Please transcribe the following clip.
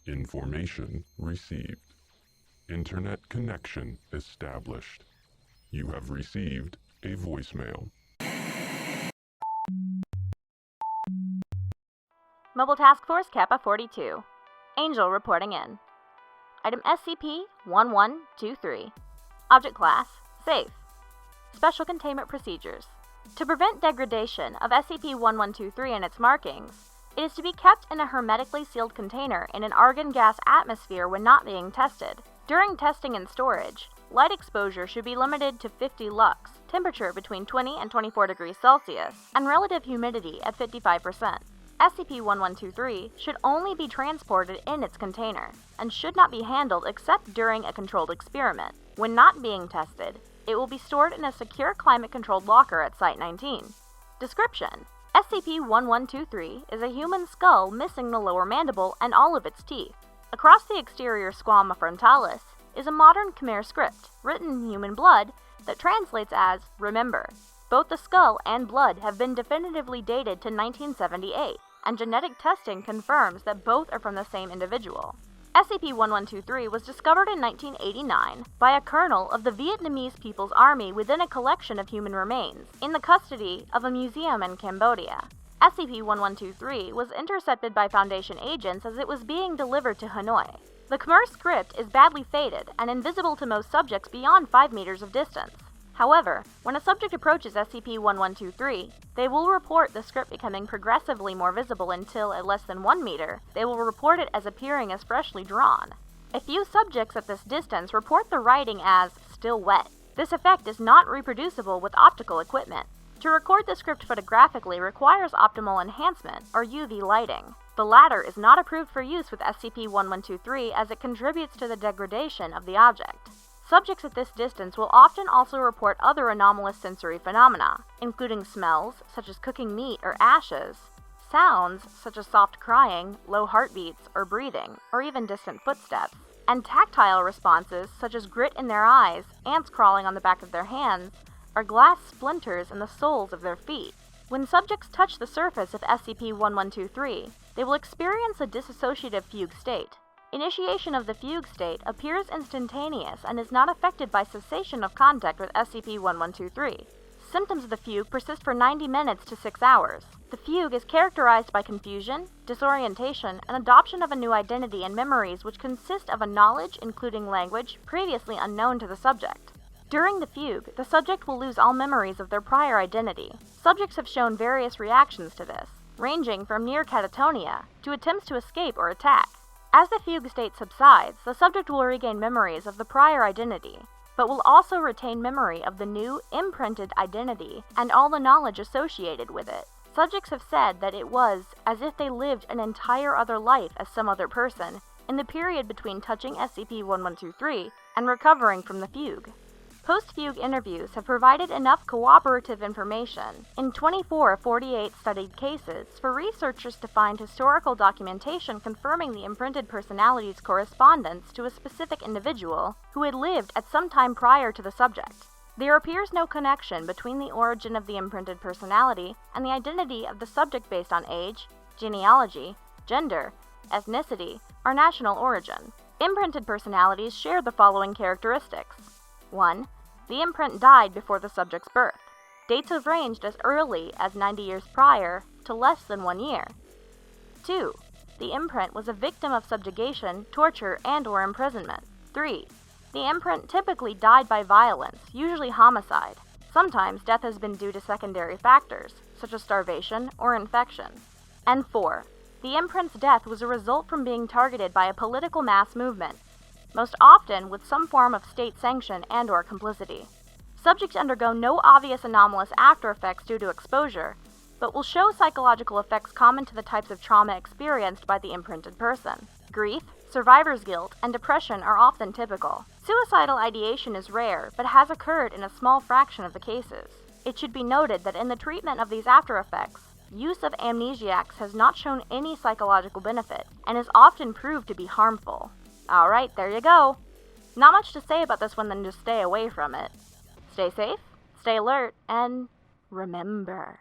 Information received. Internet connection established. You have received a voicemail. Mobile Task Force Kappa 42. Angel reporting in. Item SCP-1123. Object Class: Safe. Special Containment Procedures. To prevent degradation of SCP-1123 and its markings, it is to be kept in a hermetically sealed container in an argon gas atmosphere when not being tested. During testing and storage, light exposure should be limited to 50 lux, temperature between 20 and 24 degrees Celsius, and relative humidity at 55%. SCP-1123 should only be transported in its container, and should not be handled except during a controlled experiment. When not being tested, it will be stored in a secure climate-controlled locker at Site-19. Description: SCP-1123 is a human skull missing the lower mandible and all of its teeth. Across the exterior squama frontalis is a modern Khmer script, written in human blood, that translates as "Remember." Both the skull and blood have been definitively dated to 1978, and genetic testing confirms that both are from the same individual. SCP-1123 was discovered in 1989 by a colonel of the Vietnamese People's Army within a collection of human remains, in the custody of a museum in Cambodia. SCP-1123 was intercepted by Foundation agents as it was being delivered to Hanoi. The Khmer script is badly faded and invisible to most subjects beyond 5 meters of distance. However, when a subject approaches SCP-1123, they will report the script becoming progressively more visible until, at less than 1 meter, they will report it as appearing as freshly drawn. A few subjects at this distance report the writing as "still wet." This effect is not reproducible with optical equipment. To record the script photographically requires optimal enhancement, or UV lighting. The latter is not approved for use with SCP-1123 as it contributes to the degradation of the object. Subjects at this distance will often also report other anomalous sensory phenomena, including smells, such as cooking meat or ashes, sounds, such as soft crying, low heartbeats, or breathing, or even distant footsteps, and tactile responses, such as grit in their eyes, ants crawling on the back of their hands, or glass splinters in the soles of their feet. When subjects touch the surface of SCP-1123, they will experience a dissociative fugue state. Initiation of the fugue state appears instantaneous and is not affected by cessation of contact with SCP-1123. Symptoms of the fugue persist for 90 minutes to 6 hours. The fugue is characterized by confusion, disorientation, and adoption of a new identity and memories which consist of a knowledge, including language, previously unknown to the subject. During the fugue, the subject will lose all memories of their prior identity. Subjects have shown various reactions to this, ranging from near catatonia to attempts to escape or attack. As the fugue state subsides, the subject will regain memories of the prior identity, but will also retain memory of the new, imprinted identity and all the knowledge associated with it. Subjects have said that it was as if they lived an entire other life as some other person in the period between touching SCP-1123 and recovering from the fugue. Post-fugue interviews have provided enough corroborative information in 24 of 48 studied cases for researchers to find historical documentation confirming the imprinted personality's correspondence to a specific individual who had lived at some time prior to the subject. There appears no connection between the origin of the imprinted personality and the identity of the subject based on age, genealogy, gender, ethnicity, or national origin. Imprinted personalities share the following characteristics. 1. The imprint died before the subject's birth. Dates have ranged as early as 90 years prior to less than 1 year. 2. The imprint was a victim of subjugation, torture, and/or imprisonment. 3. The imprint typically died by violence, usually homicide. Sometimes death has been due to secondary factors, such as starvation or infection. And 4. The imprint's death was a result from being targeted by a political mass movement, most often with some form of state sanction and/or complicity. Subjects undergo no obvious anomalous after effects due to exposure, but will show psychological effects common to the types of trauma experienced by the imprinted person. Grief, survivor's guilt, and depression are often typical. Suicidal ideation is rare, but has occurred in a small fraction of the cases. It should be noted that in the treatment of these after effects, use of amnesiacs has not shown any psychological benefit, and is often proved to be harmful. Alright, there you go. Not much to say about this one than just stay away from it. Stay safe, stay alert, and remember.